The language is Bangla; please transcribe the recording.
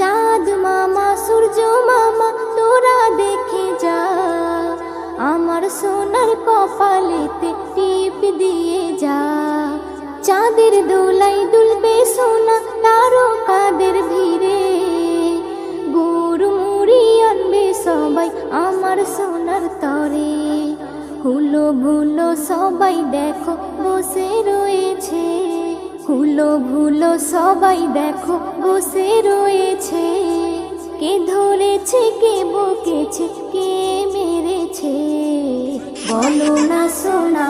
চাঁদ মামা সূর্য মামা তোরা দেখে যা, আমার সোনার কপালেতে টিপ দিয়ে যা। চাঁদের দোলাই দুলবে সোনা তারকাদের ভিড়ে, গুড় মুড়ি আনবে সবাই আমার সোনার তরে। হুলো ভুলো সবাই দেখো বসে রয়েছে, হুলো ভুলো সবাই দেখো বসে রয়েছে। কে ধরেছে কে বকেছে কে মেরেছে, বলো না সোনা।